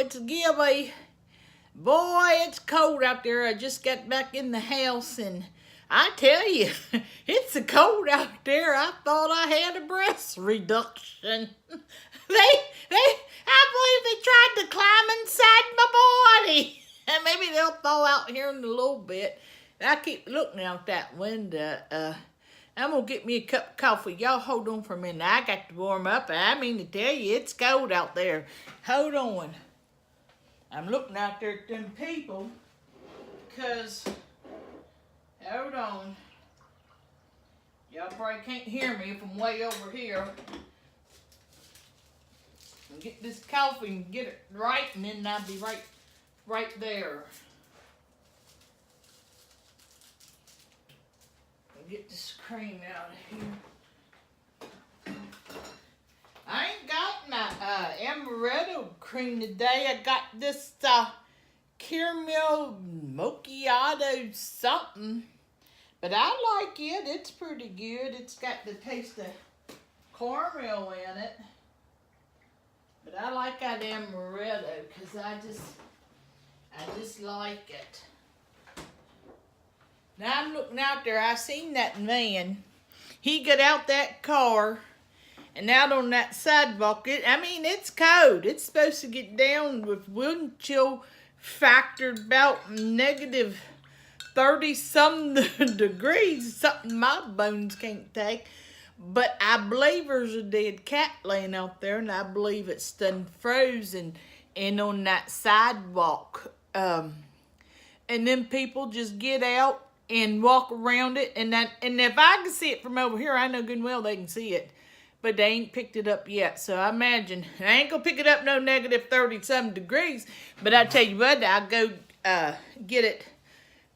it's Gibbie. Boy, it's cold out there. I just got back in the house and I tell you, it's so cold out there. I thought I had a breast reduction. I believe they tried to climb inside my body. And maybe they'll thaw out here in a little bit. I keep looking out that window. I'm going to get me a cup of coffee. Y'all hold on for a minute. I got to warm up. I mean to tell you, it's cold out there. Hold on. I'm looking out there at them people because, hold on. Y'all probably can't hear me if I'm way over here. I'll get this coffee and get it right, and then I'll be right there. Get this cream out of here. I ain't got my amaretto cream today. I got this caramel macchiato something. But I like it. It's pretty good. It's got the taste of caramel in it. But I like that amaretto because I just like it. Now I'm looking out there, I seen that man. He got out that car and out on that sidewalk. It's cold. It's supposed to get down with wind chill factor about negative 30-some degrees. Something my bones can't take. But I believe there's a dead cat laying out there, and I believe it's done frozen and on that sidewalk. And then people just get out and walk around it, and if I can see it from over here, I know good and well they can see it, but they ain't picked it up yet. So I imagine I ain't gonna pick it up no negative 30-some degrees. But I tell you what, I'll go get it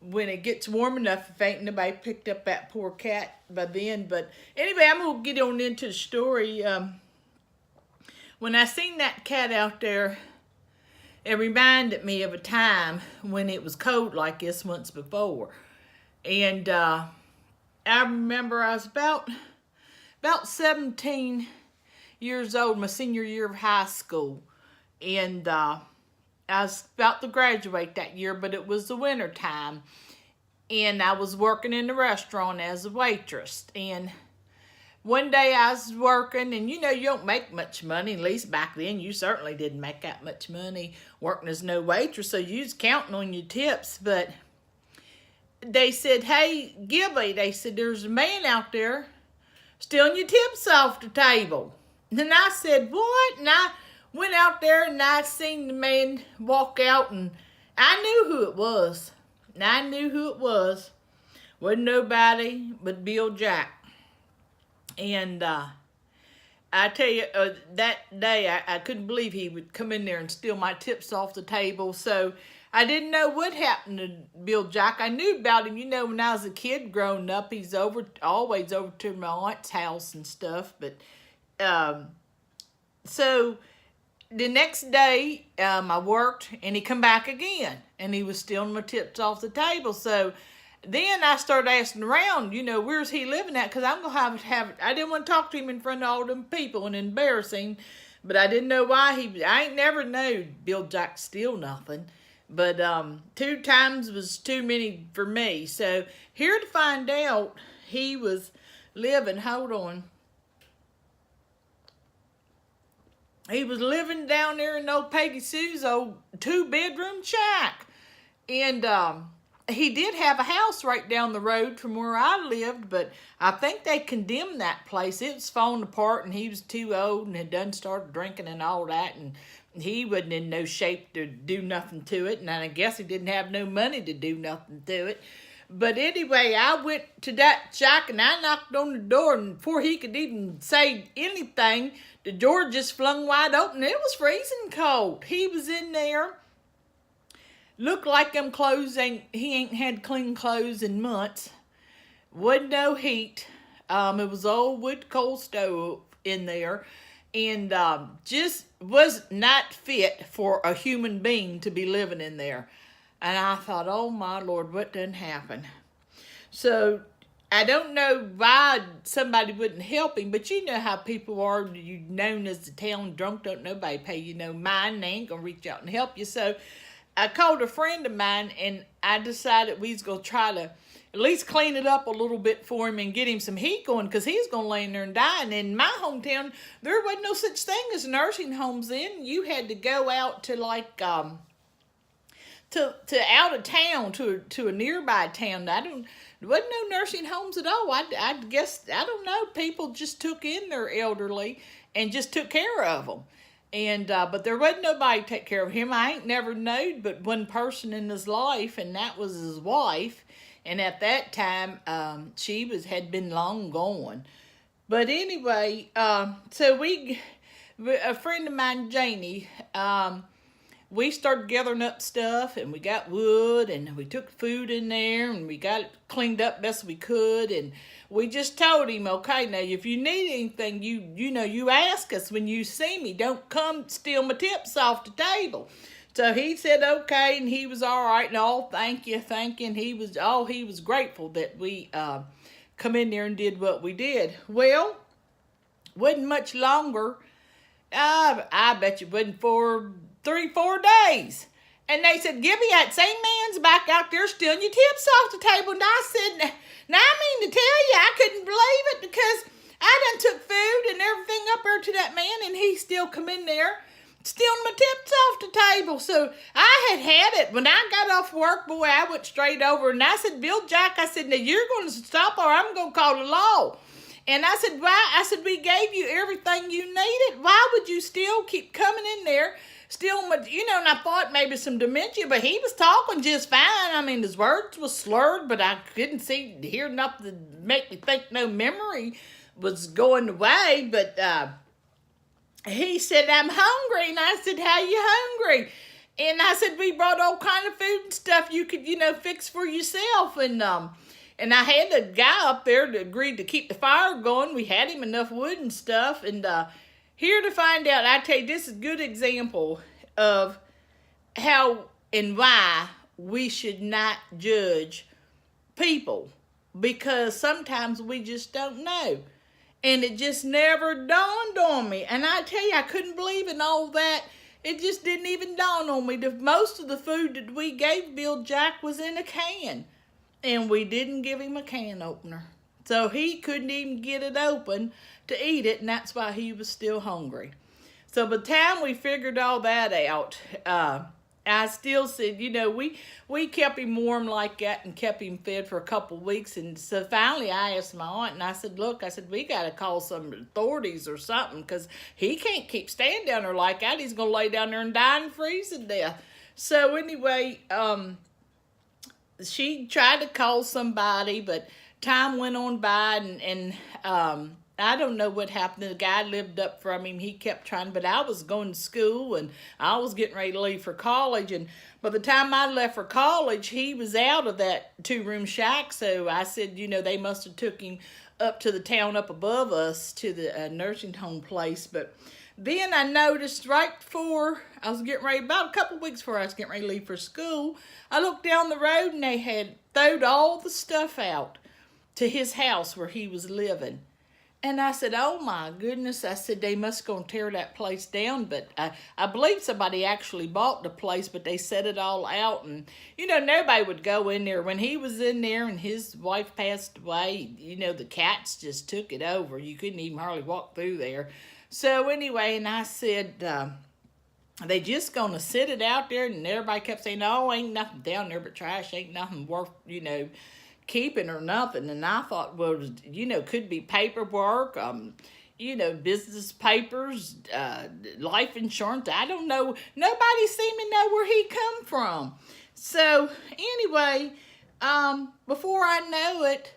when it gets warm enough. If ain't nobody picked up that poor cat by then. But anyway, I'm gonna get on into the story. When I seen that cat out there, it reminded me of a time when it was cold like this once before. And I remember I was about 17 years old, my senior year of high school. And I was about to graduate that year, but it was the winter time. And I was working in the restaurant as a waitress. And one day I was working, and you don't make much money. At least back then, you certainly didn't make that much money working as no waitress. So you was counting on your tips, but they said, "Hey, Gibbie," they said, "there's a man out there stealing your tips off the table." And I said, "What?" And I went out there and I seen the man walk out, and I knew who it was. Wasn't nobody but Bill Jack. And I tell you, that day I couldn't believe he would come in there and steal my tips off the table. So I didn't know what happened to Bill Jack. I knew about him, when I was a kid growing up. He's always over to my aunt's house and stuff. But so the next day I worked, and he come back again, and he was stealing my tips off the table. So then I started asking around, where's he living at? Because I'm going to have it. I didn't want to talk to him in front of all them people and embarrassing. But I didn't know why I ain't never known Bill Jack steal nothing. But 2 times was too many for me. So here to find out, he was living, hold on. He was living down there in old Peggy Sue's old 2-bedroom shack. And he did have a house right down the road from where I lived, but I think they condemned that place. It was falling apart, and he was too old and had done started drinking and all that, and he wasn't in no shape to do nothing to it, and I guess he didn't have no money to do nothing to it. But anyway, I went to that shack, and I knocked on the door, and before he could even say anything, the door just flung wide open. It was freezing cold. He was in there. Looked like them clothes, he ain't had clean clothes in months. Wasn't no heat. It was old wood coal stove in there. And just was not fit for a human being to be living in there. And I thought, oh my Lord, what done happened? So I don't know why somebody wouldn't help him, but you know how people are. You known as the town drunk, don't nobody pay you no mind. They ain't gonna reach out and help you. So I called a friend of mine, and I decided we was gonna try to at least clean it up a little bit for him and get him some heat going, because he's gonna lay in there and die. And in my hometown, there wasn't no such thing as nursing homes then. You had to go out to like to out of town to a nearby town. There wasn't no nursing homes at all. I guess, I don't know, people just took in their elderly and just took care of them. And but there wasn't nobody to take care of him. I ain't never known but one person in his life, and that was his wife. And at that time, she had been long gone. But anyway, so a friend of mine, Janie, we started gathering up stuff, and we got wood, and we took food in there, and we got it cleaned up best we could. And we just told him, okay, now if you need anything, you ask us when you see me. Don't come steal my tips off the table. So he said okay, and he was all right, and all thank you, and he was grateful that we come in there and did what we did. Well, wasn't much longer. I bet you wasn't for 3-4 days. And they said, Gibbie, that same man's back out there stealing your tips off the table. And I said, now I mean to tell you, I couldn't believe it, because I done took food and everything up there to that man, and he still come in there stealing my tips off the table. So I had it. When I got off work, boy, I went straight over, and I said, Bill Jack, I said, now you're going to stop or I'm going to call the law. And I said, why? I said, we gave you everything you needed. Why would you still keep coming in there, stealing my, and I thought maybe some dementia, but he was talking just fine. I mean, his words was slurred, but I couldn't hear enough to make me think no memory was going away. But he said, I'm hungry. And I said, how you hungry? And I said, we brought all kind of food and stuff you could, fix for yourself. And I had a guy up there that agreed to keep the fire going. We had him enough wood and stuff. And here to find out, I tell you, this is a good example of how and why we should not judge people, because sometimes we just don't know. And it just never dawned on me. And I tell you, I couldn't believe in all that. It just didn't even dawn on me. Most of the food that we gave Bill Jack was in a can. And we didn't give him a can opener. So he couldn't even get it open to eat it, and that's why he was still hungry. So by the time we figured all that out, I still said, we kept him warm like that and kept him fed for a couple of weeks. And so finally I asked my aunt, and I said, look, we got to call some authorities or something, because he can't keep staying down there like that. He's going to lay down there and die and freeze to death. So anyway, she tried to call somebody, but time went on by, and I don't know what happened. The guy lived up from him. He kept trying, but I was going to school, and I was getting ready to leave for college. And by the time I left for college, he was out of that 2-room shack. So I said, they must have took him up to the town up above us to the nursing home place. But then I noticed right before I was getting ready, about a couple weeks before I was getting ready to leave for school, I looked down the road, and they had thrown all the stuff out to his house where he was living. And I said, oh my goodness, I said, they must go and tear that place down. But I believe somebody actually bought the place, but they set it all out. And, nobody would go in there. When he was in there and his wife passed away, the cats just took it over. You couldn't even hardly walk through there. So anyway, and I said, they just going to sit it out there? And everybody kept saying, oh, ain't nothing down there but trash. Ain't nothing worth, keeping or nothing. And I thought, well, could be paperwork, business papers, life insurance. I don't know. Nobody seemed to know where he come from. So anyway, before I know it,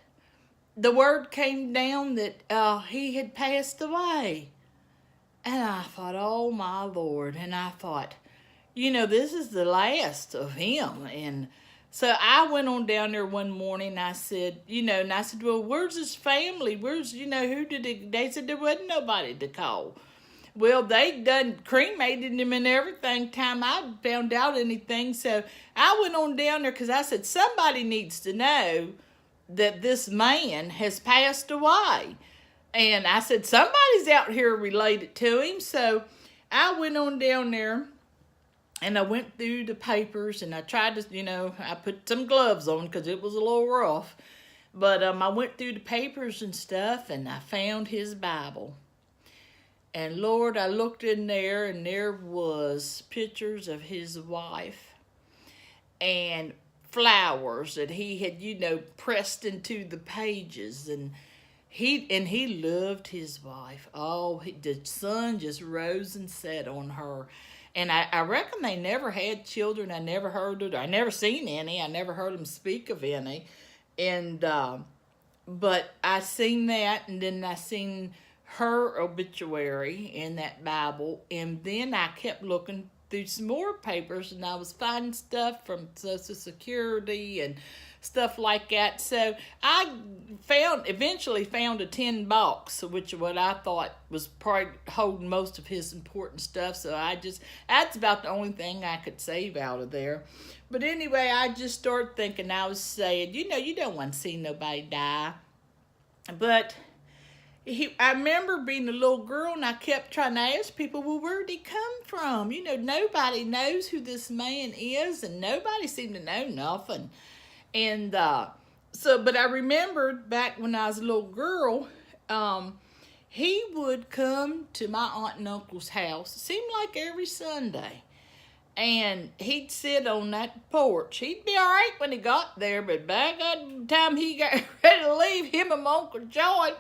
the word came down that he had passed away. And I thought, oh my Lord. And I thought, this is the last of him. And so I went on down there one morning, and I said, well, where's his family? Where's, who did it? They said there wasn't nobody to call. Well, they done cremated him and everything time I found out anything. So I went on down there because I said, somebody needs to know that this man has passed away. And I said, somebody's out here related to him. So I went on down there and I went through the papers and I tried to, I put some gloves on because it was a little rough. But I went through the papers and stuff and I found his Bible. And Lord, I looked in there and there was pictures of his wife and flowers that he had, pressed into the pages. And he loved his wife. Oh, the sun just rose and set on her. And I reckon they never had children. I never heard it. I never seen any. I never heard them speak of any. And but I seen that, and then I seen her obituary in that Bible, and then I kept looking through some more papers, and I was finding stuff from Social Security and stuff like that. So I eventually found a tin box, which what I thought was probably holding most of his important stuff. So that's about the only thing I could save out of there. But anyway, I just started thinking, I was saying, you don't want to see nobody die. But I remember being a little girl and I kept trying to ask people, well, where did he come from? Nobody knows who this man is and nobody seemed to know nothing. And but I remembered back when I was a little girl, he would come to my aunt and uncle's house, it seemed like every Sunday. And he'd sit on that porch. He'd be all right when he got there, but by the time he got ready to leave, him and my Uncle John,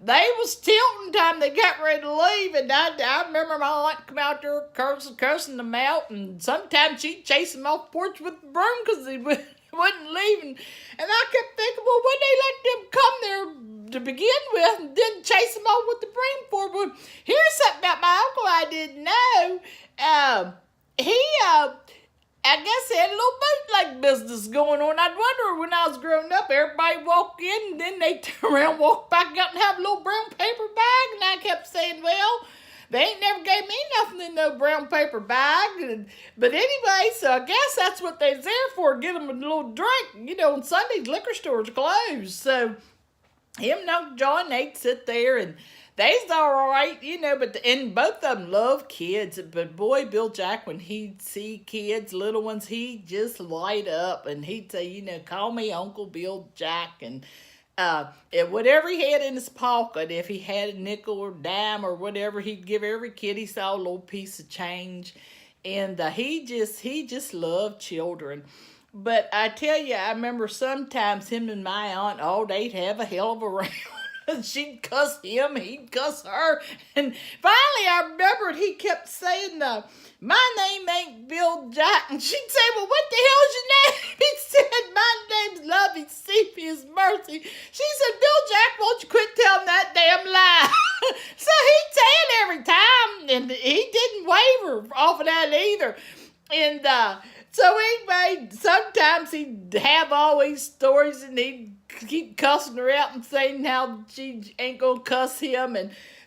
they was tilting time they got ready to leave. And I remember my aunt come out there cursing them out, and sometimes she'd chase him off the porch with the broom because he wasn't leaving. And I kept thinking, well, when they let them come there to begin with and then chase them off with the broom for? But here's something about my uncle I didn't know. I guess he had a little bootleg business going on. I'd wonder when I was growing up, everybody walk in and then they turn around, walk back out and have a little brown paper bag. And I kept saying, well, they ain't never gave me nothing in no brown paper bag. But anyway, so I guess that's what they's there for, get them a little drink. On Sundays, liquor stores are closed. So him and Uncle John, they'd sit there and they's all right, and both of them love kids. But boy, Bill Jack, when he'd see kids, little ones, he'd just light up and he'd say, call me Uncle Bill Jack. And whatever he had in his pocket, if he had a nickel or dime or whatever, he'd give every kid he saw a little piece of change. And he just loved children. But I tell you, I remember sometimes him and my aunt, they'd have a hell of a round. She'd cuss him, he'd cuss her. And finally I remembered he kept saying, my name ain't Bill Jack. And she'd say, well, what the hell's your name? He said, my name's Lovey Cephas Mercy. She said, Bill Jack, won't you quit telling that damn lie? So he'd say it every time, and he didn't waver off of that either. And so anyway, sometimes he'd have all these stories and he'd keep cussing her out and saying how she ain't gonna cuss him.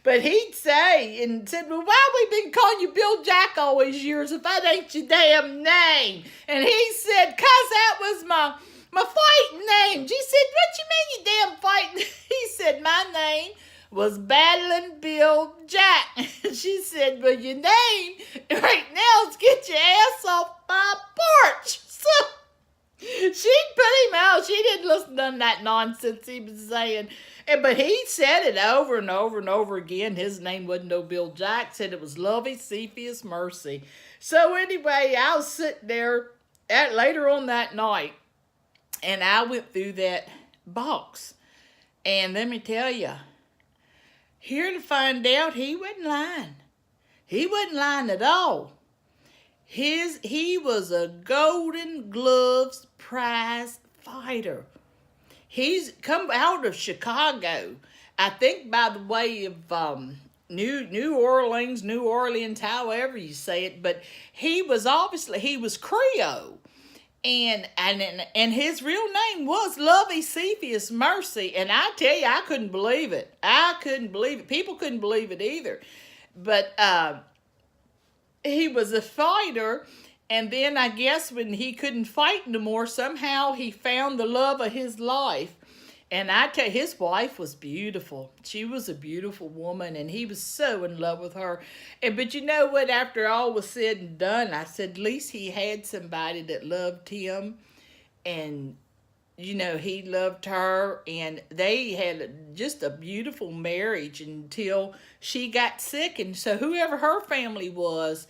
But he'd say and said, well, why we been calling you Bill Jack all these years if that ain't your damn name? And he said, 'cause that was my fighting name. She said, what you mean you damn fighting? He said, my name was Battling Bill Jack. She said, well, your name right now is Get Your Ass Off My Porch. So she'd put him out. She didn't listen to none of that nonsense he was saying. But he said it over and over and over again. His name wasn't no Bill Jack. Said it was Lovey Cephas Mercy. So anyway, I was sitting there later on that night, and I went through that box. And let me tell you, here to find out he wasn't lying. He wasn't lying at all. He was a Golden Gloves prize fighter. He's come out of Chicago, I think by the way of New Orleans, however you say it. But he was Creole. And his real name was Lovey Cephas Mercy. And I tell you, I couldn't believe it. People couldn't believe it either. But he was a fighter. And then I guess when he couldn't fight no more, somehow he found the love of his life. And I tell you, his wife was beautiful. She was a beautiful woman, and he was so in love with her. And but you know what? After all was said and done, I said, at least he had somebody that loved him, and he loved her, and they had just a beautiful marriage until she got sick. And so whoever her family was,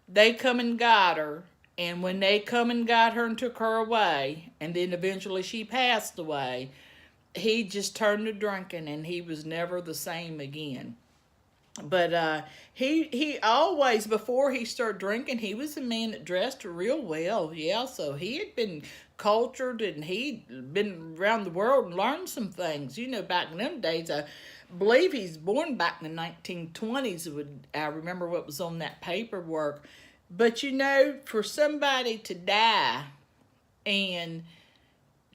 they come and got her. And when they come and got her and took her away, and then eventually she passed away, he just turned to drinking, and he was never the same again. But he always, before he started drinking, he was a man that dressed real well. Yeah, so he had been cultured, and he'd been around the world and learned some things. Back in them days, I believe he's born back in the 1920s. I remember what was on that paperwork. But for somebody to die and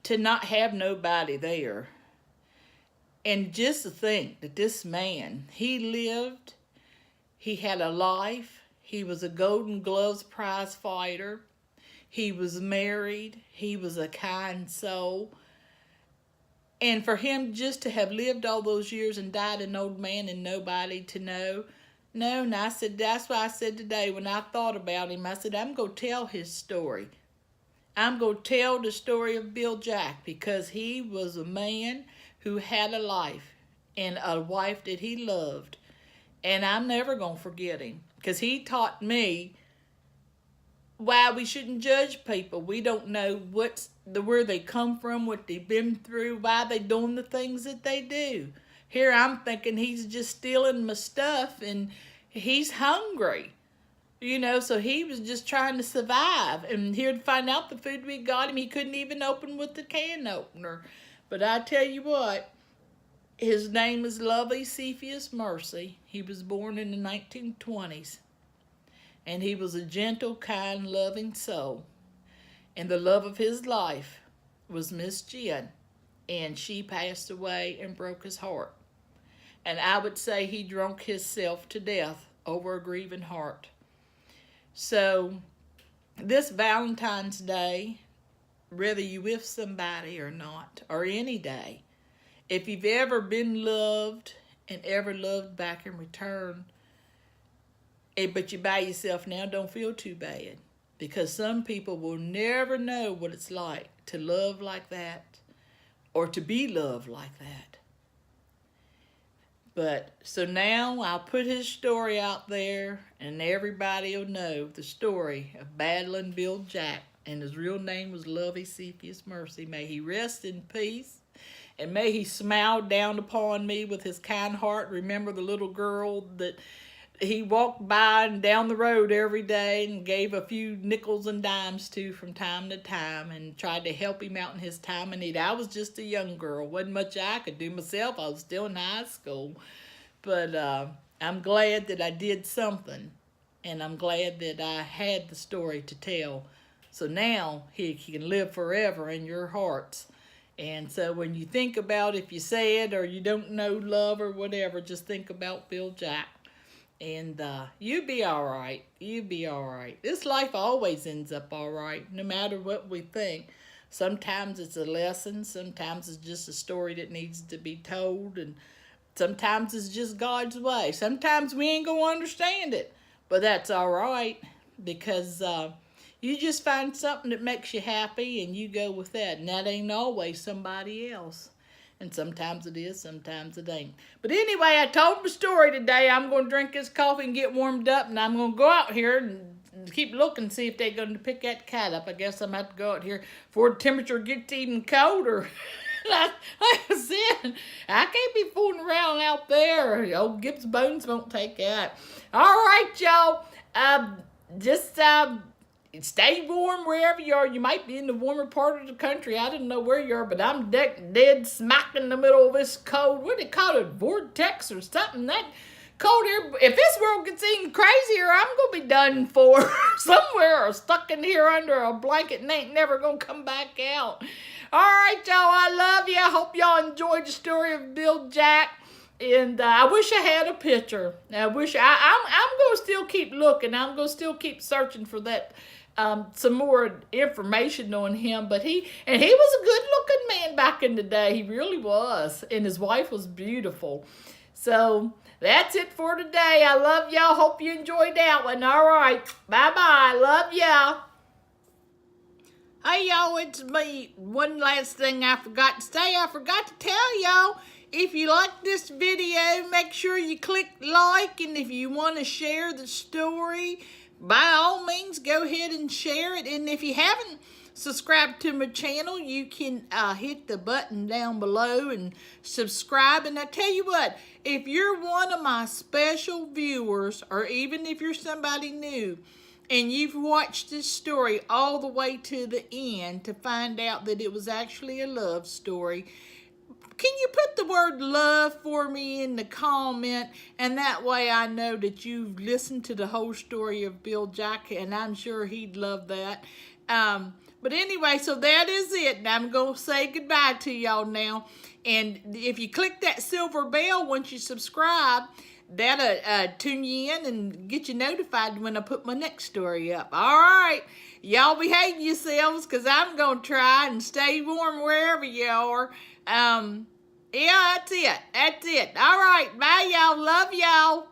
to not have nobody there, and just to think that this man, he lived, he had a life, he was a Golden Gloves prize fighter, he was married, he was a kind soul. And for him just to have lived all those years and died an old man and nobody to know, no, and I said, that's why I said today when I thought about him, I said, I'm going to tell his story. I'm going to tell the story of Bill Jack, because he was a man who had a life and a wife that he loved. And I'm never going to forget him, because he taught me why we shouldn't judge people. We don't know where they come from, what they've been through, why they doing the things that they do. Here I'm thinking he's just stealing my stuff, and he's hungry. So he was just trying to survive. And here to find out the food we got him, he couldn't even open with the can opener. But I tell you what, his name is Lovey Cephas Mercy. He was born in the 1920s. And he was a gentle, kind, loving soul. And the love of his life was Miss Jen. And she passed away and broke his heart. And I would say he drunk himself to death over a grieving heart. So this Valentine's Day, whether you with somebody or not, or any day, if you've ever been loved and ever loved back in return, but you're by yourself now, don't feel too bad, because some people will never know what it's like to love like that or to be loved like that. But so now I'll put his story out there, and everybody will know the story of battling Bill Jack. And his real name was Lovey Cephas Mercy. May he rest in peace, and may he smile down upon me with his kind heart. Remember the little girl that he walked by and down the road every day and gave a few nickels and dimes to from time to time, and tried to help him out in his time of need. I was just a young girl. Wasn't much I could do myself. I was still in high school. But I'm glad that I did something, and I'm glad that I had the story to tell. So now he can live forever in your hearts. And so when you think about, if you say it or you don't know love or whatever, just think about Bill Jack. And you be all right. You be all right. This life always ends up all right, no matter what we think. Sometimes it's a lesson. Sometimes it's just a story that needs to be told. And sometimes it's just God's way. Sometimes we ain't going to understand it. But that's all right, because you just find something that makes you happy and you go with that. And that ain't always somebody else. And sometimes it is, sometimes it ain't. But anyway, I told my story today. I'm going to drink this coffee and get warmed up. And I'm going to go out here and keep looking, see if they're going to pick that cat up. I guess I'm going to have to go out here before the temperature gets even colder. Like I said, I can't be fooling around out there. Old Gib's bones won't take that. All right, y'all. Just stay warm wherever you are. You might be in the warmer part of the country. I didn't know where you are, but I'm dead smack in the middle of this cold. What do they call it? Vortex or something? That cold air. If this world gets even crazier, I'm going to be done for somewhere, or stuck in here under a blanket and ain't never going to come back out. All right, y'all. I love you. I hope y'all enjoyed the story of Bill Jack. And I wish I had a picture. I'm going to still keep looking. I'm going to still keep searching for that, some more information on him. But he was a good looking man back in the day. He really was. And his wife was beautiful. So that's it for today. I love y'all. Hope you enjoyed that one. All right. Bye-bye. Love y'all. Hey, y'all. It's me. One last thing I forgot to say. I forgot to tell y'all. If you like this video, make sure you click like, and if you want to share the story, by all means, go ahead and share it. And if you haven't subscribed to my channel, you can hit the button down below and subscribe. And I tell you what, if you're one of my special viewers, or even if you're somebody new, and you've watched this story all the way to the end to find out that it was actually a love story, can you put the word love for me in the comment? And that way I know that you've listened to the whole story of Bill Jack, and I'm sure he'd love that. But anyway, so that is it. And I'm going to say goodbye to y'all now. And if you click that silver bell once you subscribe, that'll tune you in and get you notified when I put my next story up. All right. Y'all behave yourselves, because I'm going to try and stay warm wherever you are. Yeah, that's it. That's it. All right. Bye, y'all. Love y'all.